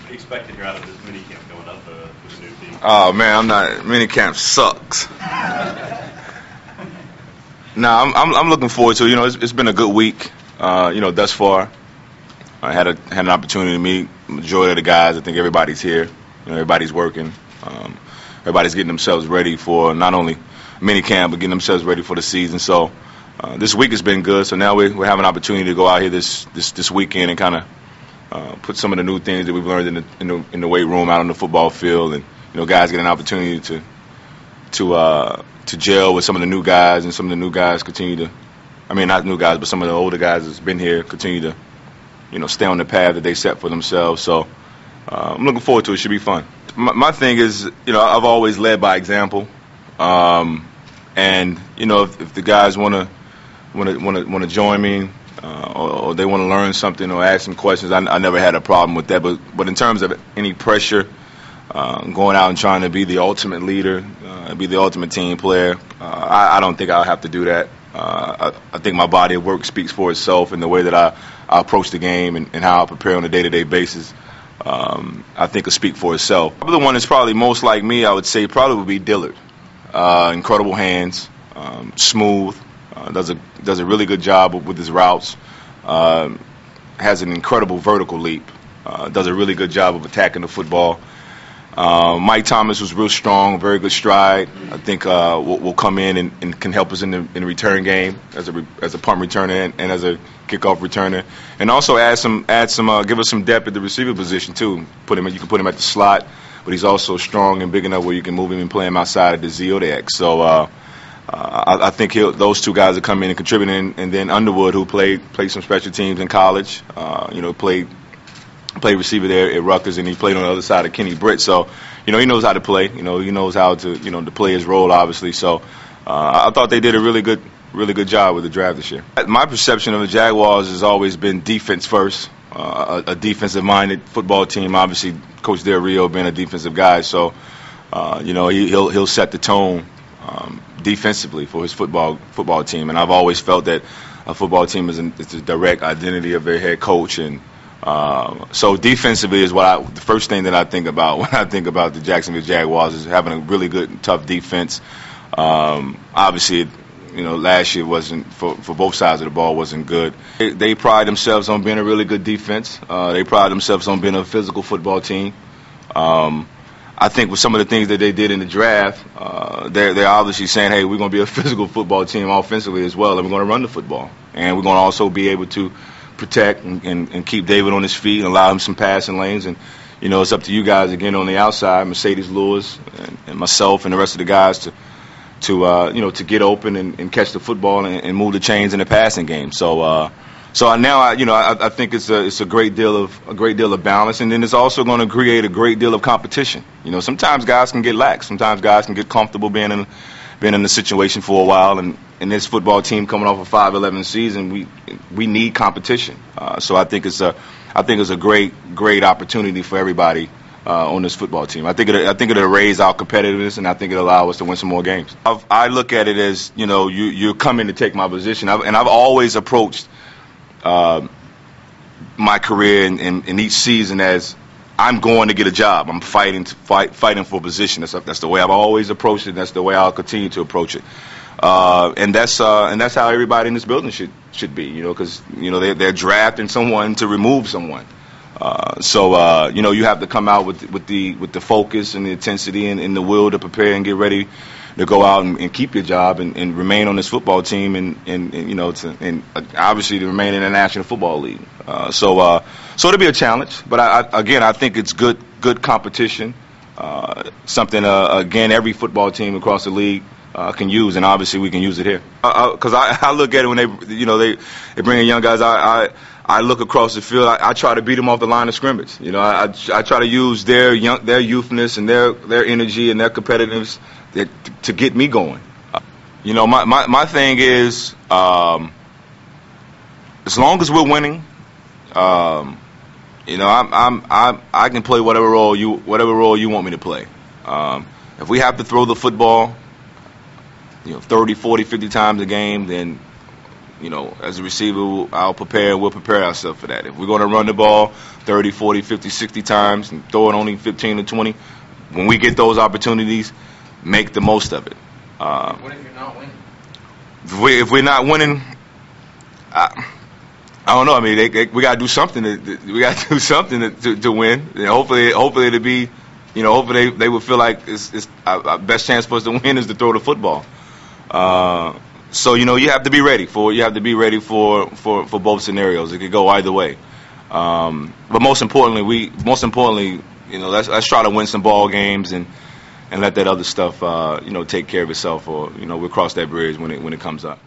you expected here out of this mini camp going up with the new team? Oh man, I'm not. Mini camp sucks. I'm looking forward to it. You know, it's been a good week. Thus far, I had an opportunity to meet the majority of the guys. I think everybody's here. You know, everybody's working. Everybody's getting themselves ready for not only mini camp, but getting themselves ready for the season. So this week has been good. So now we're having an opportunity to go out here this weekend and kind of put some of the new things that we've learned in the weight room out on the football field, and guys get an opportunity to gel with some of the new guys, and some of the new guys continue to, not new guys, but some of the older guys that's been here continue to, stay on the path that they set for themselves. So I'm looking forward to it. It should be fun. My thing is, I've always led by example, and if the guys want to join me, or they want to learn something or ask some questions, I never had a problem with that. But in terms of any pressure, going out and trying to be the ultimate leader, be the ultimate team player, I don't think I'll have to do that. I think my body of work speaks for itself, in the way that I approach the game and how I prepare on a day-to-day basis. I think it'll speak for itself. The one that's probably most like me, I would say, probably would be Dillard. Incredible hands, smooth, does a really good job with his routes, has an incredible vertical leap, does a really good job of attacking the football. Mike Thomas was real strong, very good stride. I think will come in and can help us in the return game as a punt returner and as a kickoff returner, and also give us some depth at the receiver position too. You can put him at the slot, but he's also strong and big enough where you can move him and play him outside of the Z or the X. So I think those two guys will come in and contribute, and then Underwood, who played some special teams in college, played receiver there at Rutgers, and he played on the other side of Kenny Britt. So, he knows how to play. He knows how to play his role, obviously. So, I thought they did a really good job with the draft this year. My perception of the Jaguars has always been defense first, a defensive-minded football team. Obviously, Coach Del Rio being a defensive guy, so he'll set the tone defensively for his football team. And I've always felt that a football team is the direct identity of their head coach, and so defensively is the first thing that I think about when I think about the Jacksonville Jaguars, is having a really good and tough defense. Obviously, last year wasn't for both sides of the ball wasn't good. They pride themselves on being a really good defense. They pride themselves on being a physical football team. I think with some of the things that they did in the draft, they're obviously saying, hey, we're going to be a physical football team offensively as well, and we're going to run the football, and we're going to also be able to protect and keep David on his feet and allow him some passing lanes. And it's up to you guys again on the outside, Mercedes Lewis and myself and the rest of the guys to get open and catch the football and move the chains in the passing game. So now I think it's a great deal of balance, and then it's also going to create a great deal of competition. Sometimes guys can get lax, sometimes guys can get comfortable being in the situation for a while, and in this football team coming off a 5-11 season, we need competition. So I think it's a great opportunity for everybody on this football team. I think it'll raise our competitiveness, and I think it'll allow us to win some more games. I look at it as you're coming to take my position, and I've always approached my career in each season as I'm going to get a job. I'm fighting for a position. That's the way I've always approached it. That's the way I'll continue to approach it. And that's how everybody in this building should be. Because they're drafting someone to remove someone. So you have to come out with the focus and the intensity and the will to prepare and get ready to go out and keep your job and remain on this football team and obviously to remain in the National Football League. So it'll be a challenge, but I think it's good competition. Something again every football team across the league can use, and obviously we can use it here. Because I look at it when they bring in young guys. I look across the field. I try to beat them off the line of scrimmage. I try to use their youthness and their energy and their competitiveness to get me going. My thing is, as long as we're winning, I can play whatever role you want me to play. If we have to throw the football, 30, 40, 50 times a game, then you know, as a receiver, we'll prepare ourselves for that. If we're going to run the ball 30, 40, 50, 60 times and throw it only 15 to 20, when we get those opportunities, make the most of it. What if you're not winning? If we're not winning, I don't know. I mean, we got to do something. We got to do something to win. And hopefully it'll be, you know, hopefully they will feel like it's our best chance for us to win is to throw the football. So you know, you have to be ready for both scenarios. It could go either way. But most importantly, you know, let's try to win some ball games and let that other stuff, you know, take care of itself, or you know, we'll cross that bridge when it comes up.